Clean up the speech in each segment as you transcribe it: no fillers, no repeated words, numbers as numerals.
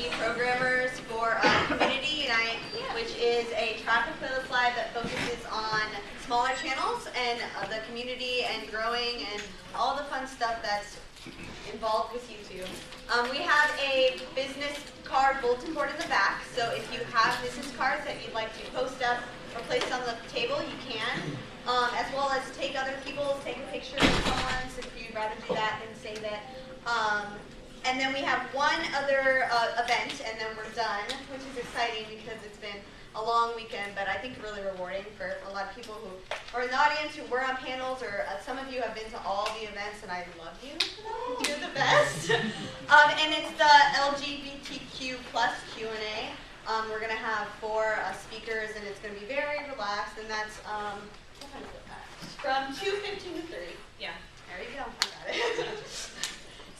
community programmers for Community Unite, which is a traffic playlist live that focuses on smaller channels and the community and growing and all the fun stuff that's involved with YouTube. We have a business card bulletin board in the back, so if you have business cards that you'd like to post up or place on the table, you can, as well as take other people's, take a picture of someone's if you'd rather do that than save it. And then we have one other event, and then we're done, which is exciting because it's been a long weekend, but I think really rewarding for a lot of people who are in the audience, who were on panels, or some of you have been to all the events, and I love you for that. You're the best. And it's the LGBTQ plus Q&A. We're going to have 4 speakers, and it's going to be very relaxed, and that's what time is it? From 2:15 to 3. Yeah, there you go. I got it.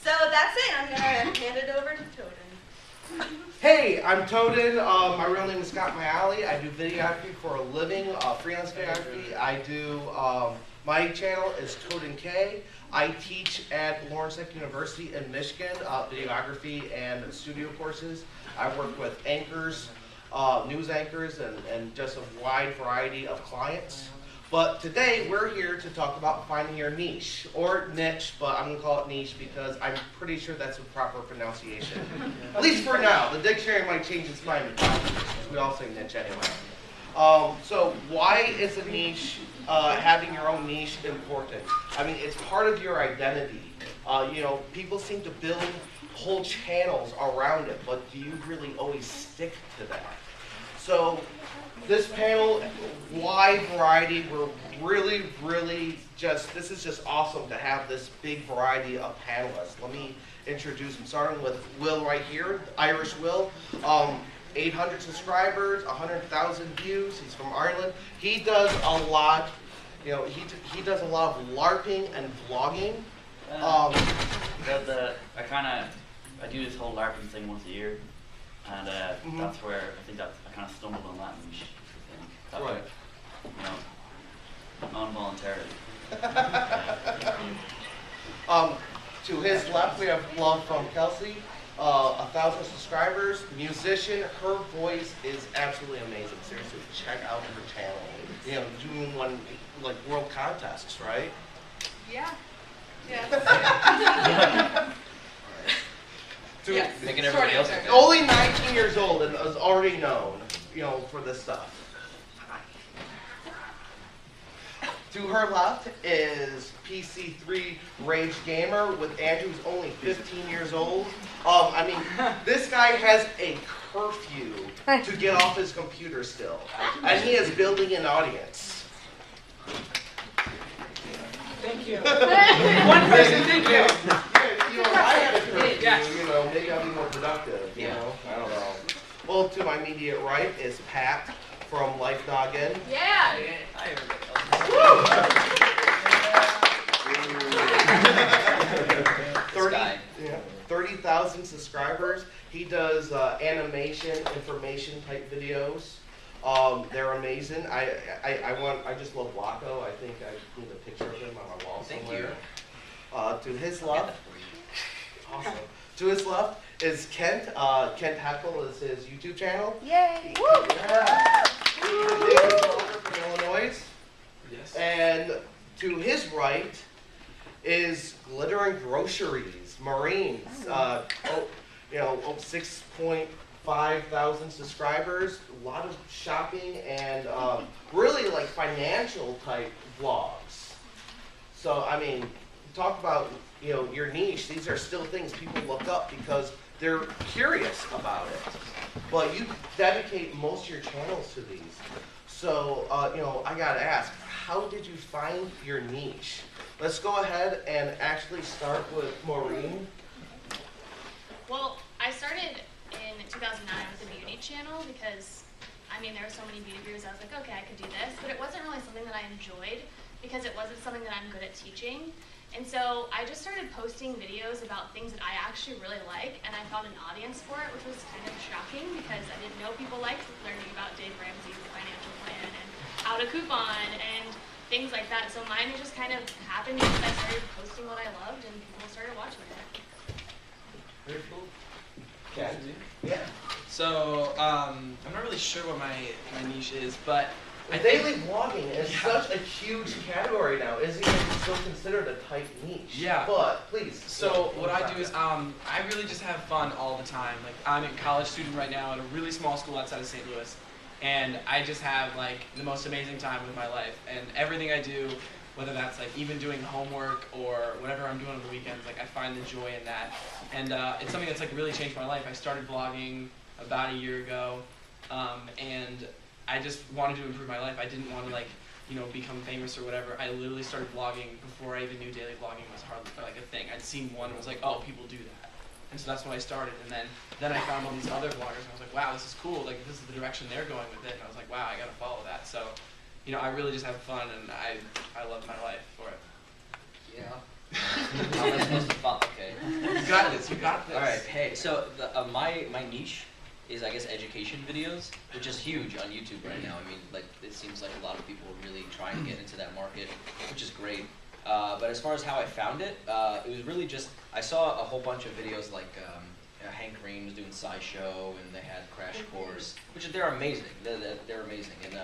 So that's it. I'm going to hand it over to Toadenk. Hey, I'm Toadenk. My real name is Scott Mayali. I do videography for a living, freelance videography. I do, my channel is Toadenk. I teach at Lawrence Tech University in Michigan, videography and studio courses. I work with anchors, news anchors, and just a wide variety of clients. But today we're here to talk about finding your niche, or niche, but I'm going to call it niche because I'm pretty sure that's a proper pronunciation. At least for now. The dictionary might change its mind in 5 years, because we all say niche anyway. So why is a niche, having your own niche, important? I mean, it's part of your identity. You know, people seem to build whole channels around it, but do you really always stick to that? So this panel, wide variety, we're really just, this is just awesome to have this big variety of panelists. Let me introduce them, starting with Will right here, TheIrishWill. 800 subscribers, 100,000 views, he's from Ireland. He does a lot, you know, he does a lot of LARPing and vlogging. I do this whole LARPing thing once a year, and that's where I think that I kind of stumbled on that niche thing. Right. You know, non-voluntarily. To his left, we have LoveFromKelsey, 1,000 subscribers, musician. Her voice is absolutely amazing. Seriously, check out her channel. You know, doing one like world contests, right? Yeah. Yeah. Yes. Making everybody else look Only 19 years old and is already known, you know, for this stuff. To her left is PC3 Rage Gamer with Andrew, who's only 15 years old. I mean, this guy has a curfew to get off his computer still, and he is building an audience. Thank you. One person, thank you. You know, if I had a curfew, Yes. you know, maybe I'd be more productive, you know? I don't know. Well, to my immediate right is Pat from LifeNoggin. Yeah. 30,000 subscribers. He does animation, information type videos. They're amazing. I just love Waco. I think I need a picture of him on my wall somewhere. To his left, awesome. To his left is Kent. Kent Heckle is his YouTube channel. Yay! Woo! Yeah. From Illinois. Yes. And to his right is Glitterandgroceries, Marines. You know, 6.5 thousand subscribers. A lot of shopping and really like financial type vlogs. So I mean, talk about, you know, your niche. These are still things people look up because they're curious about it. But you dedicate most of your channels to these. So, you know, I gotta ask, how did you find your niche? Let's go ahead and actually start with Maureen. Well, I started in 2009 with the beauty channel because, I mean, there were so many beauty videos. I was like, okay, I could do this, but it wasn't really something that I enjoyed because it wasn't something that I'm good at teaching. And so I just started posting videos about things that I actually really like, and I found an audience for it, which was kind of shocking because I didn't know people liked learning about Dave Ramsey's financial plan and how to coupon and things like that. So mine just kind of happened because I started posting what I loved and people started watching it. Very cool. Ken? Yeah. So, I'm not really sure what my niche is, but I Daily vlogging is such a huge category now. Is it still considered a tight niche? Yeah. But please. So what I do is I really just have fun all the time. Like I'm a college student right now at a really small school outside of St. Louis, and I just have like the most amazing time with my life. And everything I do, whether that's like even doing homework or whatever I'm doing on the weekends, like I find the joy in that. And it's something that's like really changed my life. I started vlogging about a year ago, and I just wanted to improve my life. I didn't want to like, you know, become famous or whatever. I literally started vlogging before I even knew daily vlogging was hardly like a thing. I'd seen one and was like, oh, people do that. And so that's when I started. And then I found all these other vloggers and I was like, wow, this is cool. Like this is the direction they're going with it. And I was like, wow, I gotta follow that. So, you know, I really just have fun and I love my life for it. Yeah. How am I supposed to follow? Okay. You got this. You got this. All right. Hey, so my niche is, I guess, education videos, which is huge on YouTube right now. I mean, like, it seems like a lot of people are really trying to get into that market, which is great. But as far as how I found it, it was really just, I saw a whole bunch of videos like Hank Green was doing SciShow, and they had Crash Course, which they're amazing. They're amazing. And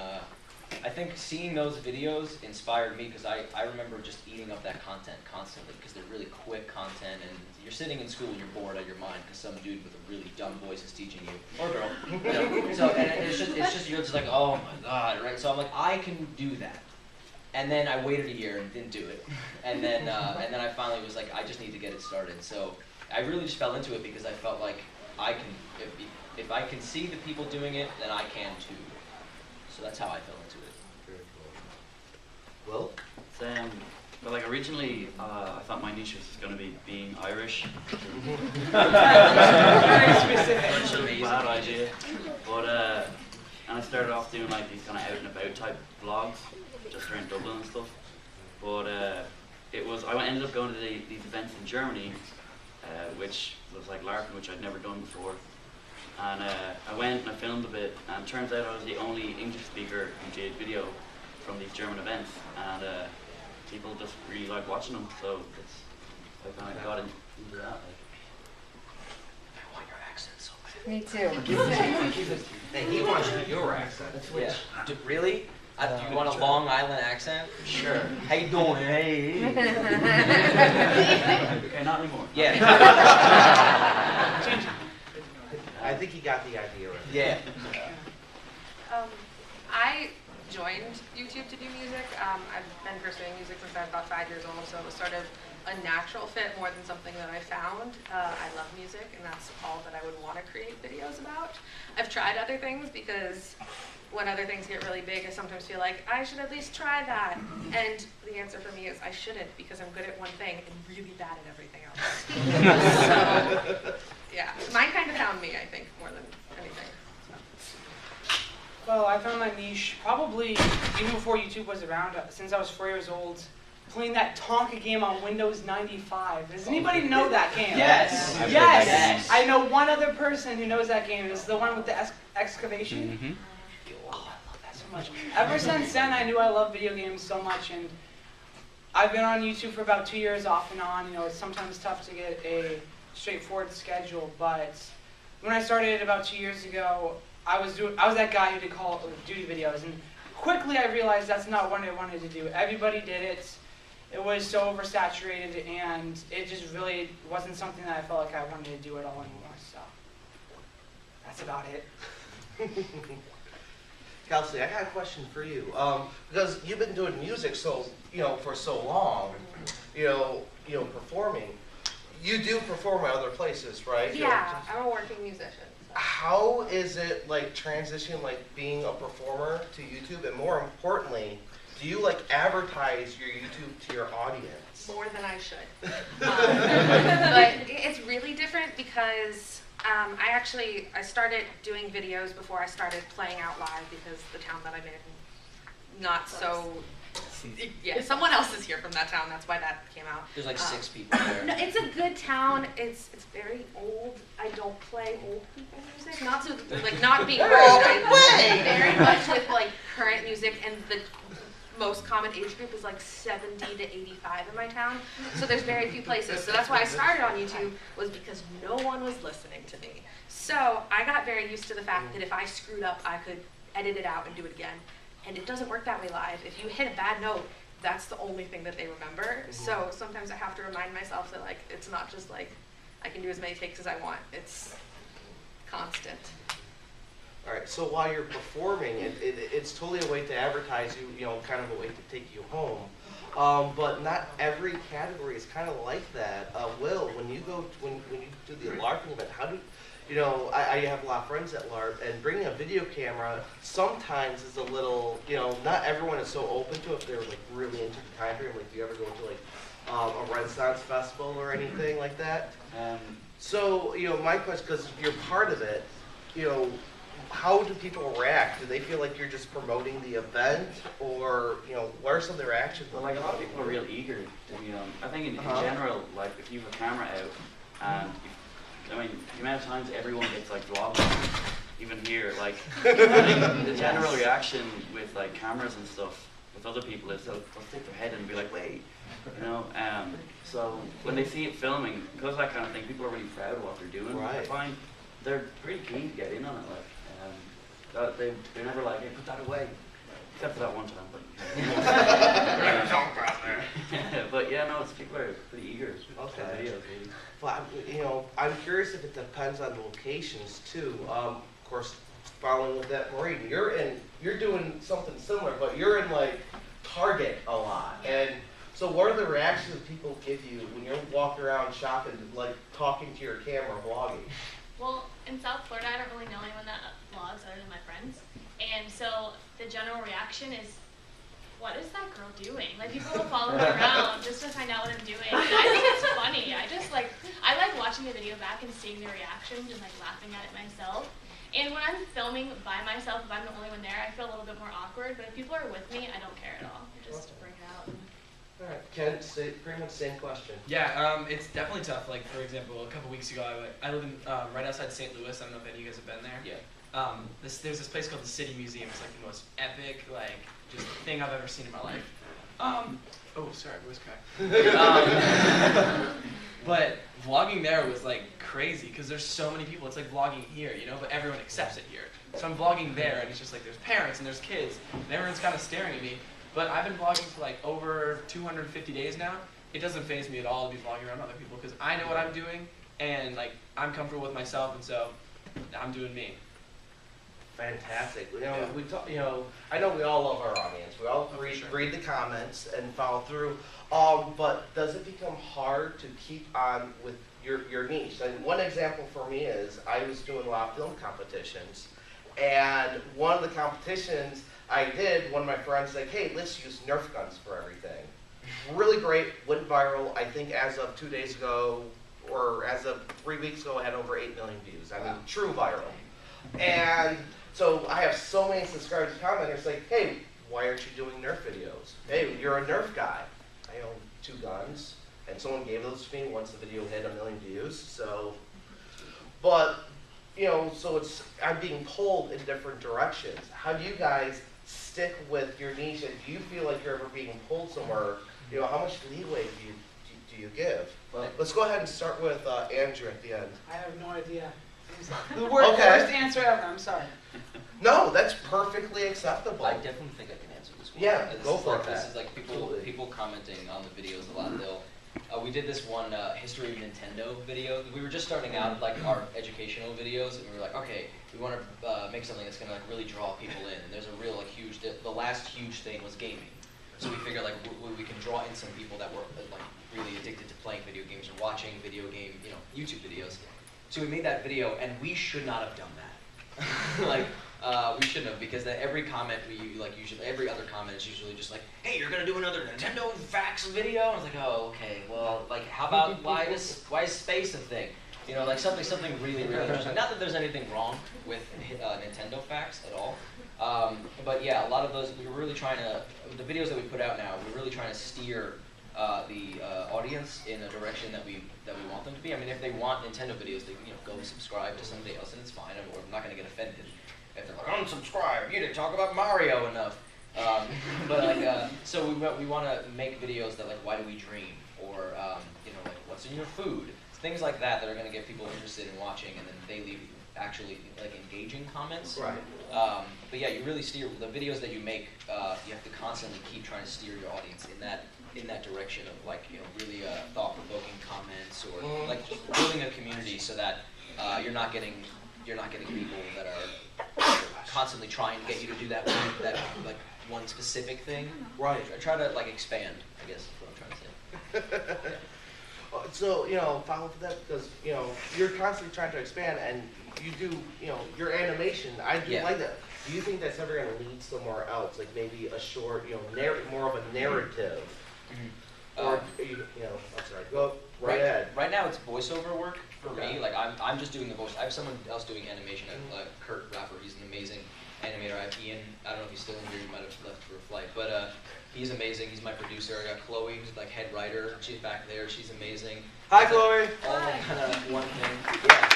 I think seeing those videos inspired me because I remember just eating up that content constantly because they're really quick content and you're sitting in school and you're bored out of your mind because some dude with a really dumb voice is teaching you, or girl. You know? So and it's just you're just like, oh my god, right? So I'm like, I can do that. And then I waited a year and didn't do it. And then I finally was like, I just need to get it started. So I really just fell into it because I felt like I can, if I can see the people doing it, then I can too. So that's how I fell into it. Very cool. Will? It's, well, like originally, I thought my niche was going to be being Irish. Very specific. Such a bad idea. But and I started off doing like these kind of out and about type vlogs, just around Dublin and stuff. But I ended up going to these events in Germany, which was like LARPing, which I'd never done before. And I went and I filmed a bit, and it turns out I was the only English speaker who did video from these German events, and people just really like watching them, so I kind of got into that. Like. I want your accent so bad. Me too. Hey, he wants your accent. Yeah. Really? You want a Long Island accent? Sure. How you doing? Hey. Okay, not anymore. Yeah. I think he got the idea right. Yeah. I joined YouTube to do music. I've been pursuing music since I was about 5 years old, so it was sort of a natural fit more than something that I found. I love music, and that's all that I would want to create videos about. I've tried other things because when other things get really big, I sometimes feel like I should at least try that. And the answer for me is I shouldn't, because I'm good at one thing and really bad at everything else. So, yeah, mine kind of found me, I think, more than anything. Well, I found my niche probably even before YouTube was around. Since I was 4 years old, playing that Tonka game on Windows 95. Does anybody know that game? Yes. Yes. I know one other person who knows that game. It's the one with the excavation. Mm-hmm. Oh, I love that so much. Ever since then, I knew I loved video games so much, and I've been on YouTube for about 2 years off and on. You know, it's sometimes tough to get a straightforward schedule, but when I started about 2 years ago, I was that guy who did Call of Duty videos, and quickly I realized that's not what I wanted to do. Everybody did it. It was so oversaturated, and it just really wasn't something that I felt like I wanted to do at all anymore. So that's about it. Kelsey, I got a question for you. Because you've been doing music for so long, performing. You do perform at other places, right? Yeah, I'm a working musician. So. How is it like transitioning, like being a performer to YouTube, and more importantly, do you like advertise your YouTube to your audience? More than I should. But it's really different because I started doing videos before I started playing out live because the town that I'm in, not so. Yeah, someone else is here from that town. That's why that came out. There's like 6 people there. No, it's a good town. It's very old. I don't play old people music. Not being rude. I very much with like current music, and most common age group is like 70 to 85 in my town. So there's very few places. So that's why I started on YouTube, was because no one was listening to me. So I got very used to the fact that if I screwed up, I could edit it out and do it again. And it doesn't work that way live. If you hit a bad note, that's the only thing that they remember. So sometimes I have to remind myself that like it's not just like I can do as many takes as I want. It's constant. All right, so while you're performing, it's totally a way to advertise you, you know, kind of a way to take you home. But not every category is kind of like that. Will, when you go, when you do the LARPing event, how do, you know, I have a lot of friends at LARP, and bringing a video camera sometimes is a little, you know, not everyone is so open to it if they're like really into the time frame. Like, do you ever go to like a Renaissance festival or anything like that? So, you know, my question, because you're part of it, you know, how do people react? Do they feel like you're just promoting the event, or, you know, what are some of their reactions? Well, like a lot of people are real eager to be on. I think in general, like if you have a camera out, and I mean, the amount of times everyone gets like vlogged, even here, like I think the general reaction with like cameras and stuff with other people is they'll stick their head and be like, wait, you know. So when they see it filming, because of that kind of thing, people are really proud of what they're doing. Right. I find they're pretty keen to get in on it. Like, they're never like, hey, put that away. Except for that one time, but. But yeah, no, people are pretty eager. Okay. Videos, really. But you know, I'm curious if it depends on the locations too. Of course, following with that, Maureen, you're doing something similar, but you're in like Target a lot. And so, what are the reactions people give you when you're walking around shopping, like talking to your camera, vlogging? Well, in South Florida, I don't really know anyone that vlogs other than my friends. And so the general reaction is, what is that girl doing? Like, people will follow me around just to find out what I'm doing. And I think it's funny. I like watching the video back and seeing the reactions and like laughing at it myself. And when I'm filming by myself, if I'm the only one there, I feel a little bit more awkward. But if people are with me, I don't care at all. I just bring it out. All right, Ken, pretty much the same question. Yeah, it's definitely tough. Like, for example, a couple weeks ago, I live in right outside St. Louis. I don't know if any of you guys have been there. Yeah. There's this place called the City Museum. It's like the most epic, like, just thing I've ever seen in my life. Oh, sorry, voice crack. But vlogging there was like crazy because there's so many people. It's like vlogging here, you know, but everyone accepts it here. So I'm vlogging there, and it's just like there's parents and there's kids, and everyone's kind of staring at me. But I've been vlogging for like over 250 days now. It doesn't faze me at all to be vlogging around other people because I know what I'm doing, and like I'm comfortable with myself, and so I'm doing me. Fantastic. You know, Yeah. we talk, you know, I know we all love our audience. We all for sure. read the comments and follow through. But does it become hard to keep on with your niche? And one example for me is I was doing a lot of film competitions, and one of the competitions I did, one of my friends said, hey, let's use Nerf guns for everything. Really great, went viral. I think as of 2 days ago, or as of 3 weeks ago, I had over 8 million views. I mean, true viral. And so I have so many subscribers and commenters like, hey, why aren't you doing Nerf videos? Hey, you're a Nerf guy. I own 2 guns, and someone gave those to me once the video hit 1 million views. So, but, you know, so I'm being pulled in different directions. How do you guys stick with your niche, and do you feel like you're ever being pulled somewhere? You know, how much leeway do you give? Well, let's go ahead and start with Andrew at the end. I have no idea. The worst answer ever, I'm sorry. No, that's perfectly acceptable. I definitely think I can answer this one. Yeah, This go is for like, it. This is like people commenting on the videos a lot. We did this one history of Nintendo video. We were just starting out like our educational videos, and we were like, okay, we want to make something that's gonna like really draw people in. And there's a real like huge. The last huge thing was gaming. So we figured like we can draw in some people that were like really addicted to playing video games or watching video game, you know, YouTube videos. So we made that video, and we should not have done that. Like, we shouldn't have, because every comment every other comment is usually just like, hey, you're gonna do another Nintendo facts video? I was like, oh, okay, well, like, how about why is space a thing? You know, like something really, really interesting. Not that there's anything wrong with Nintendo facts at all, but yeah, a lot of those, we were really trying to, the videos that we put out now, we're really trying to steer the audience in a direction that we want them to be. I mean, if they want Nintendo videos, they go subscribe to somebody else, and it's fine. I'm not going to get offended if they're like, unsubscribe. You didn't talk about Mario enough. But like, so we want to make videos that like, why do we dream, or you know, like what's in your food, things like that that are going to get people interested in watching, and then they leave actually like engaging comments. Right. But yeah, you really steer the videos that you make. You have to constantly keep trying to steer your audience in that direction of like, you know, really thought-provoking comments, or like just building a community so that you're not getting people that are constantly trying to get you to do that one specific thing. Right. Try to like expand, I guess is what I'm trying to say. So, you know, follow for that, because, you know, you're constantly trying to expand, and you do, you know, your animation, I do like that. Do you think that's ever going to lead somewhere else, like maybe a short, you know, more of a narrative? Or, you know, I'm sorry, go right ahead. Right now it's voiceover work for me. Like I'm just doing the voice. I have someone else doing animation. Kurt Rapper, he's an amazing animator. I have Ian, I don't know if he's still in here, he might have left for a flight, but he's amazing. He's my producer. I got Chloe, who's like head writer. She's back there. She's amazing. Hi, Chloe. All kind of one thing. Yeah.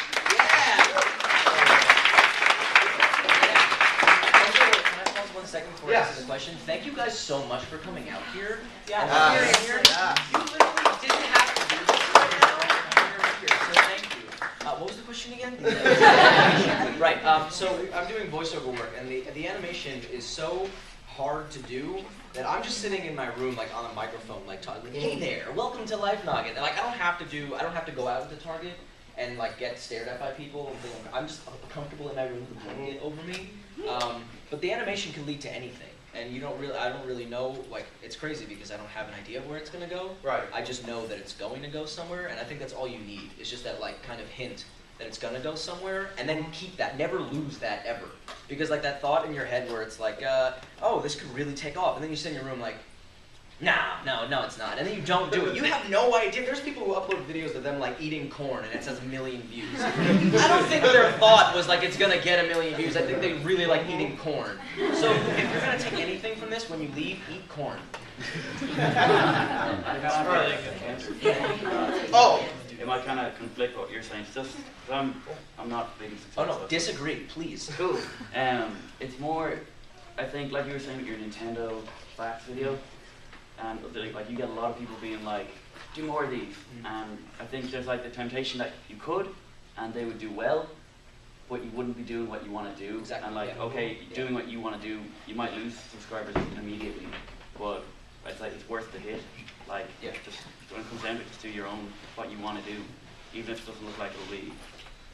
Can I pause 1 second before I answer the question? Thank you guys so much for coming out here. Yeah. You literally didn't have to do this right now. You're here, so thank you. What was the question again? Right. So I'm doing voiceover work, and the animation is so hard to do that I'm just sitting in my room, like on a microphone, like talking, hey there, welcome to LifeNoggin. And like I don't have to go out to Target and like get stared at by people. I'm just comfortable in my room with a blanket over me. But the animation can lead to anything, and I don't really know. Like it's crazy because I don't have an idea of where it's gonna go. Right. I just know that it's going to go somewhere, and I think that's all you need. It's just that like kind of hint that it's gonna go somewhere, and then keep that. Never lose that ever, because like that thought in your head where it's like, oh, this could really take off, and then you sit in your room like, nah, no, it's not, and then you don't do it. You have no idea. There's people who upload videos of them like eating corn, and it says 1 million views. I don't think their thought was like it's gonna get 1 million views. I think they really like eating corn. So if you're gonna take anything from this, when you leave, eat corn. Oh. It might kind of conflict what you're saying. It's just I'm not really successful. Oh no, disagree, please. Cool. It's more, I think, like you were saying with your Nintendo facts video, and like you get a lot of people being like, do more of these. And I think there's like the temptation that you could, and they would do well, but you wouldn't be doing what you want to do. Exactly. And like, okay, doing what you want to do, you might lose subscribers immediately, but it's like it's worth the hit. Like, just when it comes down to it, just do your own, what you want to do, even if it doesn't look like it'll be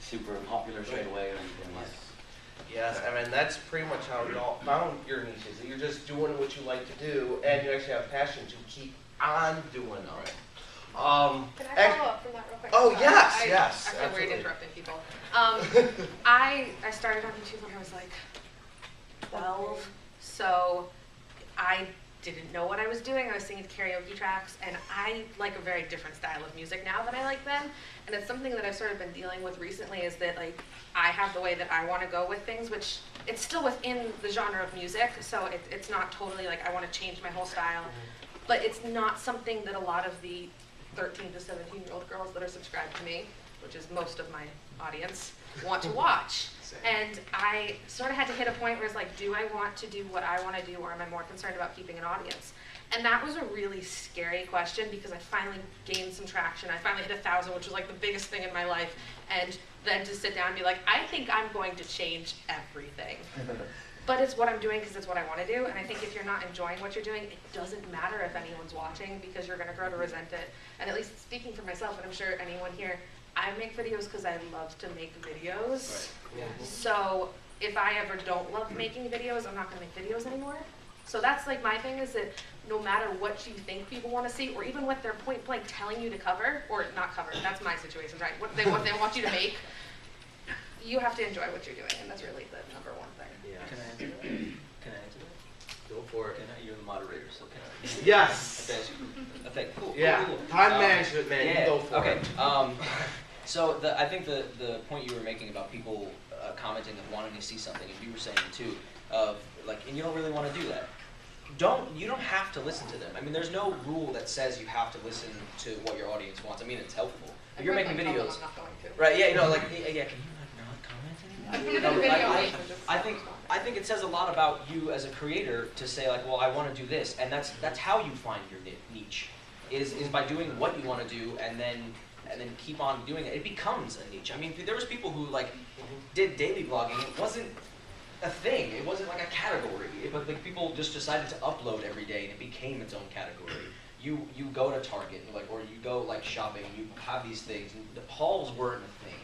super popular straight away or anything like. Yes, I mean that's pretty much how you all found your niches. You're just doing what you like to do, and you actually have passion to keep on doing them. Can I follow up from that real quick? Oh yes, I yes. feel weird interrupting people. I started on YouTube when I was like 12, so I didn't know what I was doing. I was singing karaoke tracks, and I like a very different style of music now than I like then. And it's something that I've sort of been dealing with recently, is that like I have the way that I want to go with things, which it's still within the genre of music, so it's not totally like I want to change my whole style, but it's not something that a lot of the 13 to 17-year-old girls that are subscribed to me, which is most of my audience, want to watch. And I sort of had to hit a point where it's like, do I want to do what I want to do, or am I more concerned about keeping an audience? And that was a really scary question, because I finally gained some traction. I finally hit 1,000, which was like the biggest thing in my life. And then to sit down and be like, I think I'm going to change everything. But it's what I'm doing because it's what I want to do. And I think if you're not enjoying what you're doing, it doesn't matter if anyone's watching, because you're going to grow to resent it. And at least speaking for myself, and I'm sure anyone here, I make videos because I love to make videos. Right. So if I ever don't love making videos, I'm not going to make videos anymore. So that's like my thing, is that no matter what you think people want to see, or even what they're point blank telling you to cover, or not cover, that's my situation, right? What they want you to make, you have to enjoy what you're doing, and that's really the number one thing. Yeah. Can I answer that? Can I answer that? Go for it. You're the moderator, so can I? Yes. Okay, cool. Yeah. Cool. Time management, man. Yeah. You go for it. So I think the point you were making about people commenting and wanting to see something, and you were saying too, of like, and you don't really want to do that. You don't have to listen to them. I mean, there's no rule that says you have to listen to what your audience wants. I mean, it's helpful. If you're making videos, I'm not going to. right? Yeah, you know, like, yeah, can you not comment anymore? I think it says a lot about you as a creator to say like, well, I want to do this, and that's how you find your niche, is by doing what you want to do, and then keep on doing it. It becomes a niche. I mean, there was people who like did daily vlogging. It wasn't a thing. It wasn't like a category. But like people just decided to upload every day, and it became its own category. You go to Target, and like, or you go like shopping, and you have these things, and the hauls weren't a thing.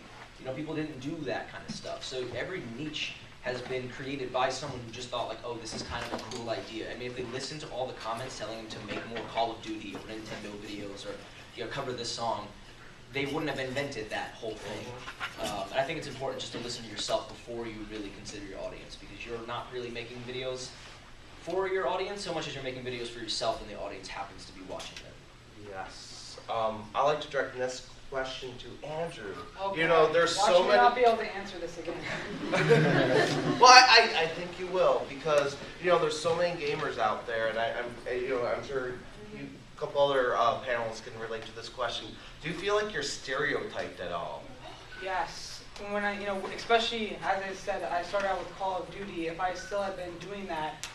You know, people didn't do that kind of stuff. So every niche has been created by someone who just thought like, oh, this is kind of a cool idea. I mean, if they listened to all the comments telling them to make more Call of Duty or Nintendo videos, or cover this song, they wouldn't have invented that whole thing. And I think it's important just to listen to yourself before you really consider your audience, because you're not really making videos for your audience so much as you're making videos for yourself, and the audience happens to be watching them. Yes. I like to direct this question to Andrew. Okay. You know, there's Watch so me many. not be able to answer this again. Well, I think you will, because you know there's so many gamers out there, and I'm sure you, a couple other panelists can relate to this question. Do you feel like you're stereotyped at all? Yes. When especially as I said, I started out with Call of Duty. If I still had been doing that,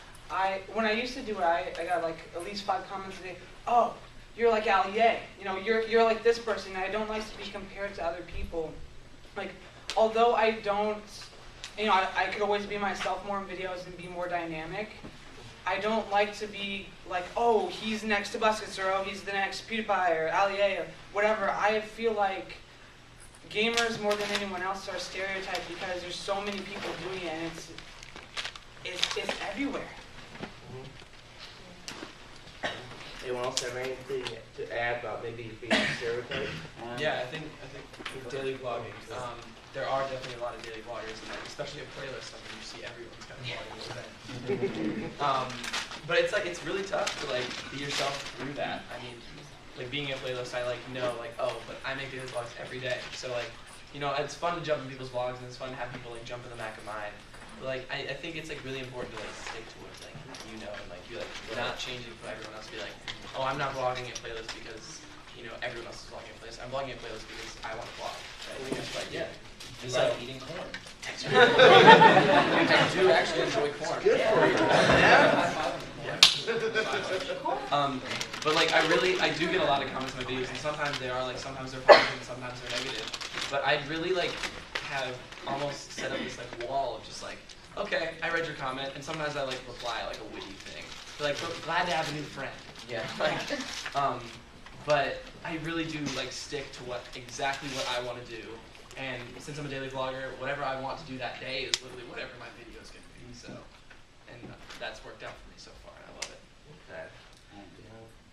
when I used to do it, I got like at least 5 comments a day. Oh, you're like Ali. You're like this person. And I don't like to be compared to other people. Like, although I don't, I could always be myself more in videos and be more dynamic. I don't like to be like, oh, he's next to Buskets, or oh, he's the next PewDiePie or Ali or whatever. I feel like gamers more than anyone else are stereotyped because there's so many people doing it, and it's everywhere. Anyone else have anything to add about maybe being stereotyped? Yeah, I think with daily vlogging, there are definitely a lot of daily vloggers, and especially a playlist. I mean, you see everyone's kind of vlogging all day. But it's really tough to like be yourself through that. I mean, like being a playlist, I know but I make daily vlogs every day, so like it's fun to jump in people's vlogs, and it's fun to have people like jump in the back of mine. But like I think it's like really important to like stick to what like and like be like not changing for everyone else. Be like, oh, I'm not vlogging a playlist because everyone else is vlogging a playlist. I'm vlogging a playlist because I want to vlog. Right? It's like You like eating corn. I do actually enjoy corn. Good for you. But like I do get a lot of comments on my videos, and sometimes they are sometimes they're positive and sometimes they're negative. But I'd really have almost set up this wall of just okay, I read your comment, and sometimes I reply a witty thing. But glad to have a new friend. Yeah. But I really do stick to exactly what I want to do. And since I'm a daily vlogger, whatever I want to do that day is literally whatever my videos can be. So, and that's worked out for me so far, and I love it.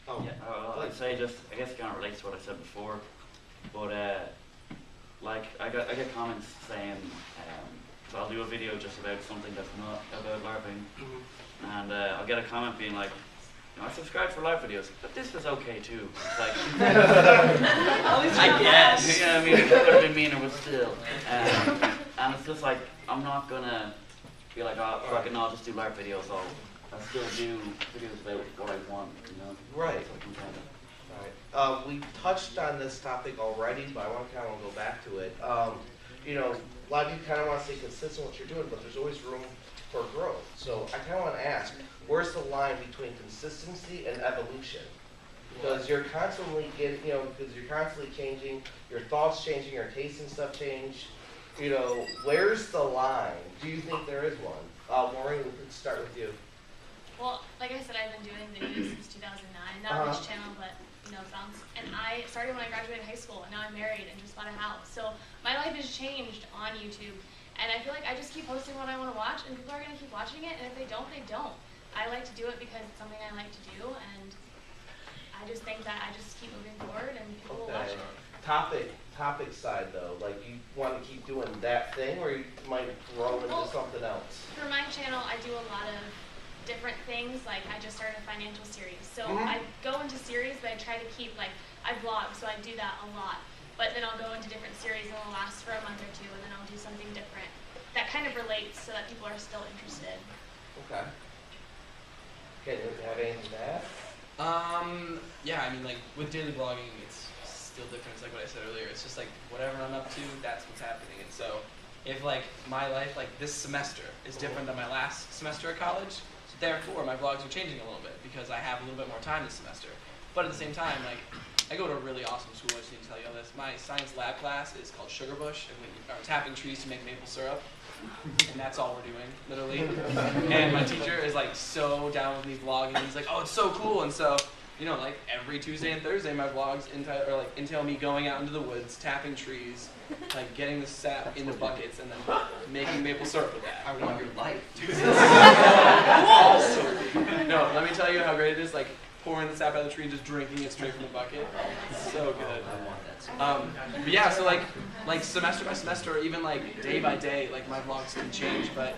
Okay. I'd say I guess it kind of relates to what I said before, but I get comments saying, so I'll do a video just about something that's not about LARPing, and I'll get a comment being like, I subscribe for live videos, but this is okay too. I guess. I mean, it could have been meaner, but still. And it's just I'm not gonna be like, oh, fuck it, no, I'll just do live videos. I'll still do videos about what I want, Right. Right. We touched on this topic already, but I want to kind of go back to it. A lot of you kind of want to stay consistent with what you're doing, but there's always room for growth. So I kind of want to ask, where's the line between consistency and evolution? Because you're constantly because you're constantly changing, your thoughts changing, your tastes and stuff change. Where's the line? Do you think there is one? Maureen, we could start with you. Well, like I said, I've been doing videos since 2009, not this channel, but Bounce. And I started when I graduated high school, and now I'm married and just bought a house. So my life has changed on YouTube, and I feel like I just keep posting what I want to watch, and people are going to keep watching it, and if they don't, they don't. I like to do it because it's something I like to do, and I just think that I just keep moving forward, and people will watch it. Topic side though, you want to keep doing that thing, or you might grow into something else? For my channel, I do a lot of different things. I just started a financial series, so I go into series, but I try to keep I vlog, so I do that a lot. But then I'll go into different series, and it'll last for a month or two, and then I'll do something different that kind of relates, so that people are still interested. Okay. Okay, do you have anything to add? Yeah, I mean, with daily vlogging, it's still different. It's like what I said earlier. It's just whatever I'm up to, that's what's happening. And so, if like my life like this semester is different than my last semester at college, therefore my vlogs are changing a little bit because I have a little bit more time this semester. But at the same time, like I go to a really awesome school. I just need to tell you all this. My science lab class is called Sugar Bush, and we are tapping trees to make maple syrup. And that's all we're doing, literally. And my teacher is like so down with me vlogging. He's like, oh, it's so cool. And so, you know, like every Tuesday and Thursday, my vlogs entail me going out into the woods, tapping trees, like getting the sap into buckets, and then making maple syrup with that. I want your life. Awesome. No, let me tell you how great it is. Like pouring the sap out of the tree and just drinking it straight from the bucket. It's so good. I want that. But yeah, so like semester by semester, or even like day by day, like my vlogs can change. But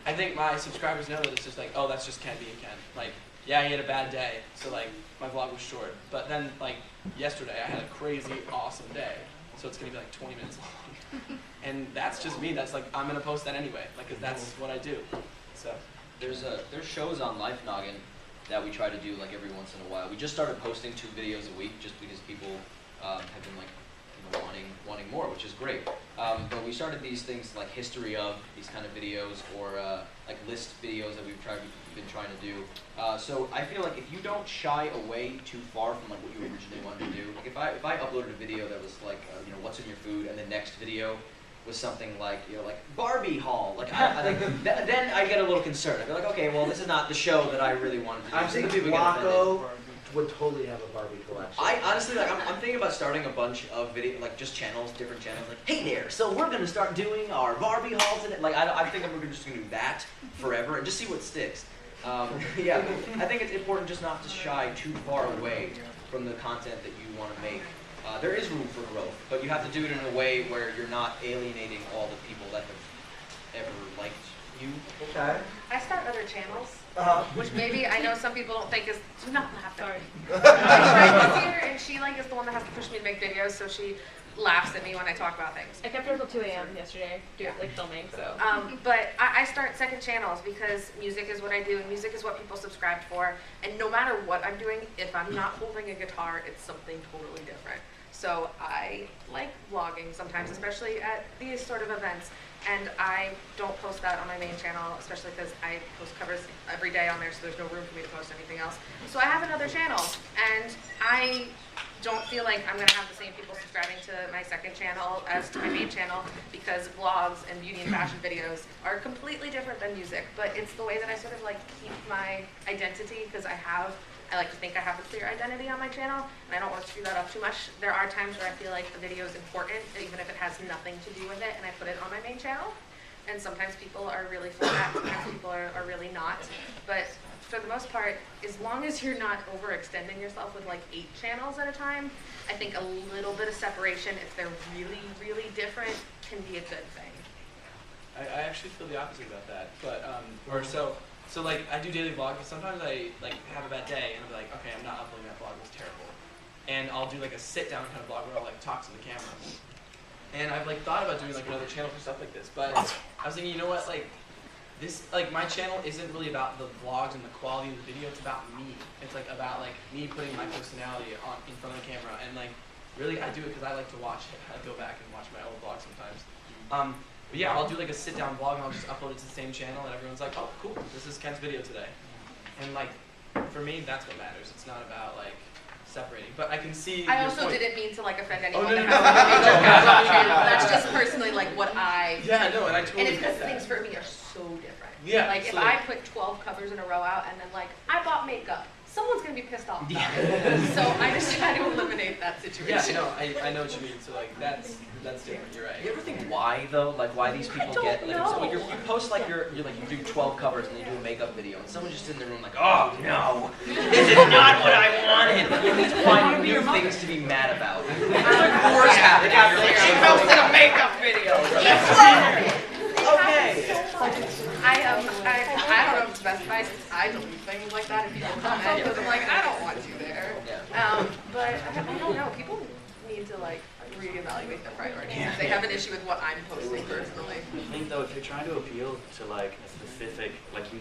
I think my subscribers know that it's just like, oh, that's just Ken being Ken. Like, yeah, he had a bad day, so like my vlog was short. But then like yesterday, I had a crazy awesome day, so it's gonna be like 20 minutes long. And that's just me. That's like I'm gonna post that anyway, like 'cause that's what I do. So There's shows on LifeNoggin that we try to do like every once in a while. We just started posting 2 videos a week just because people have been like wanting more, which is great. But we started these things like history of these kind of videos, or like list videos that we've been trying to do. So I feel like if you don't shy away too far from like what you originally wanted to do, like if I uploaded a video that was like you know, what's in your food, and the next video was something like, you know, like Barbie haul, like then I get a little concerned. I'd be like, okay, well, this is not the show that I really wanted to do. I think Waco would totally have a Barbie collection. I honestly, like, I'm thinking about starting a bunch of video, like just channels, different channels. Like, hey there, so we're gonna start doing our Barbie hauls in it. Like, I think we're just gonna do that forever and just see what sticks. Yeah, I think it's important just not to shy too far away from the content that you want to make. There is room for growth, but you have to do it in a way where you're not alienating all the people that have ever liked you. Okay. I start other channels, which maybe I know some people don't think is, do not laugh at me. My friend is here, and she like is the one that has to push me to make videos, so she laughs at me when I talk about things. I kept her until 2 a.m. yesterday, like filming, so. But I start second channels because music is what I do, and music is what people subscribe for, and no matter what I'm doing, if I'm not holding a guitar, it's something totally different. So I like vlogging sometimes, especially at these sort of events. And I don't post that on my main channel, especially because I post covers every day on there, so there's no room for me to post anything else. So I have another channel, and I don't feel like I'm going to have the same people subscribing to my second channel as to my main channel, because vlogs and beauty and fashion videos are completely different than music. But it's the way that I sort of like keep my identity, because I like to think I have a clear identity on my channel, and I don't want to screw that up too much. There are times where I feel like the video is important, even if it has nothing to do with it, and I put it on my main channel. And sometimes people are really for that, sometimes people are really not. But for the most part, as long as you're not overextending yourself with like 8 channels at a time, I think a little bit of separation, if they're really, really different, can be a good thing. I actually feel the opposite about that, but So like I do daily vlogs, but sometimes I like have a bad day and I'll be like, okay, I'm not uploading that vlog, it was terrible. And I'll do like a sit down kind of vlog where I'll like talk to the camera. And I've like thought about doing like another channel for stuff like this, but I was thinking, you know what, like this, like my channel isn't really about the vlogs and the quality of the video, it's about me. It's like about like me putting my personality on in front of the camera, and like really I do it because I like to watch it. I go back and watch my old vlogs sometimes. But yeah, I'll do like a sit-down vlog and I'll just upload it to the same channel, and everyone's like, oh, cool, this is Ken's video today. And like, for me, that's what matters. It's not about like separating. But I can see. I also didn't mean to like offend anyone no, that no, has no, like a major no, vlog channel. no, no. That's just personally like what I. Yeah, no, and I totally And it's because get that. things for me are so different. Yeah, Like if so- I put 12 covers in a row out and then like I bought makeup, someone's gonna be pissed off about it. So I just try to eliminate that situation. Yeah, no, I know what you mean. So like that's different. You're right. You ever think why though? Like why these people get like know. so you post like you're like you do 12 covers and you do a makeup video, and someone's just in the room like, oh no, this is not what I wanted. Like, you need to find new things to be mad about. Like wars happening. She posted a makeup video. Okay. I don't know if it's best advice. I delete things like that if people comment because I'm like, I don't want you there. But I don't know. People need to like reevaluate their priorities. If they have an issue with what I'm posting personally. I think though, if you're trying to appeal to like a specific, like you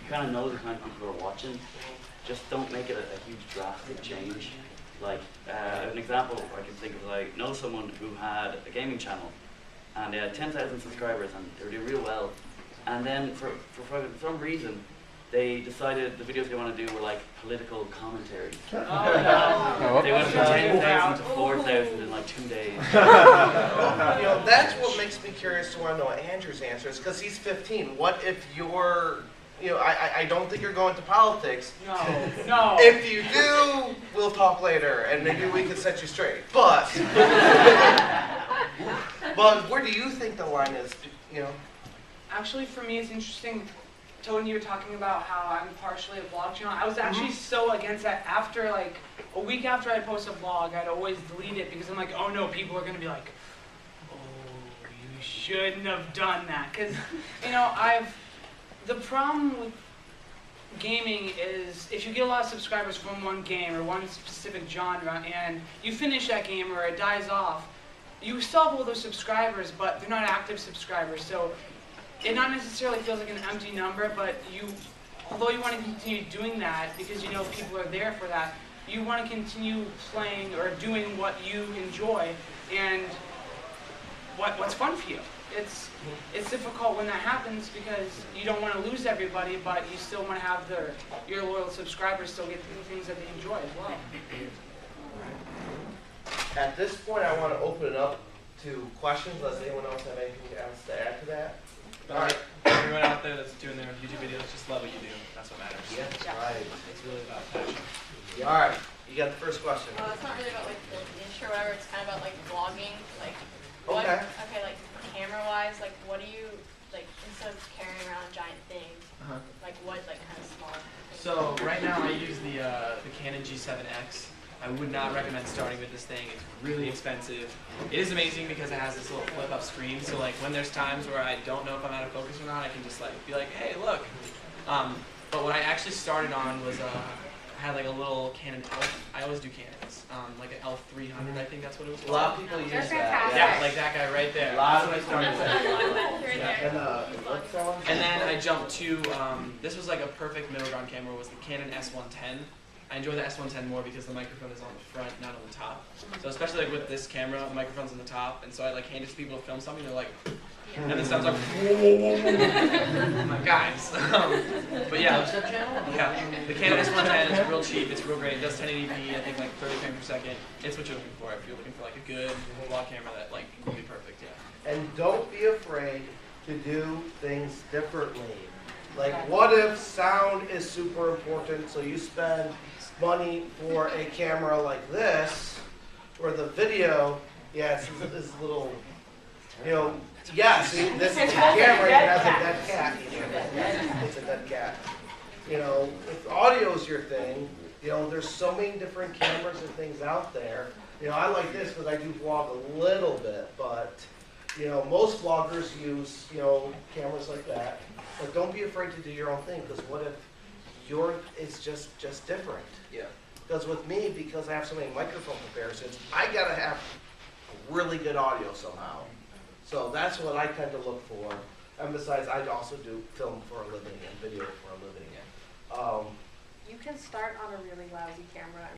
kind of know the kind of people who are watching, just don't make it a huge drastic change. Like an example I can think of, like know someone who had a gaming channel, and they had 10,000 subscribers, and they were doing real well. And then for some reason, they decided the videos they want to do were like political commentaries. They went from 10,000 to 4,000 in like 2 days. That's what makes me curious to want to know what Andrew's answer is, because he's 15. What if you're, I don't think you're going to politics. No. If you do, we'll talk later, and maybe we can set you straight. But, but where do you think the line is? Actually, for me, it's interesting. Toadenk, you were talking about how I'm partially a vlog channel. I was actually so against that. After like a week after I post a vlog, I'd always delete it because I'm like, oh no, people are gonna be like, oh, you shouldn't have done that. Because the problem with gaming is if you get a lot of subscribers from one game or one specific genre, and you finish that game or it dies off, you still have all those subscribers, but they're not active subscribers. So it not necessarily feels like an empty number, but although you want to continue doing that because you know people are there for that, you want to continue playing or doing what you enjoy and what's fun for you. It's difficult when that happens because you don't want to lose everybody, but you still want to have your loyal subscribers still get the things that they enjoy as well. At this point, I want to open it up to questions, unless anyone else have anything else to add to that. All right. Everyone out there that's doing their YouTube videos, just love what you do. That's what matters. Yeah, right. It's really about passion. All right, you got the first question. It's not really about like the niche or whatever. It's kind of about like vlogging. Like what? Okay. Okay, like camera-wise, like what do you like instead of carrying around giant things? Like what like kind of small things? So right now I use the Canon G7X. I would not recommend starting with this thing. It's really expensive. It is amazing because it has this little flip-up screen. So like when there's times where I don't know if I'm out of focus or not, I can just like be like, hey, look. But what I actually started on was I had like a little Canon Elf. I always do Canons, like an Elf 300. I think that's what it was called. A lot of people use that. Yeah, like that guy right there. That's what I started with. And then I jumped to this was like a perfect middle ground camera. Was the Canon S110. I enjoy the S110 more because the microphone is on the front, not on the top. So especially like with this camera, the microphone's on the top, and so I like hand it to people to film something. They're like, and then sounds like, I'm like, guys. But yeah, the Canon S110 is real cheap. It's real great. It does 1080p. I think like 30 frames per second. It's what you're looking for if you're looking for like a good vlog camera that like will be perfect. Yeah. And don't be afraid to do things differently. Like, what if sound is super important, so you spend money for a camera like this, or the video, it's this little, yes, this camera has a dead cat. It's a dead cat. If audio is your thing, there's so many different cameras and things out there. I like this because I do vlog a little bit, but most vloggers use cameras like that. But don't be afraid to do your own thing, because what if yours is just different? Yeah. Because with me, because I have so many microphone comparisons, I gotta have really good audio somehow. So that's what I tend to look for. And besides, I also do film for a living and video for a living. You can start on a really lousy camera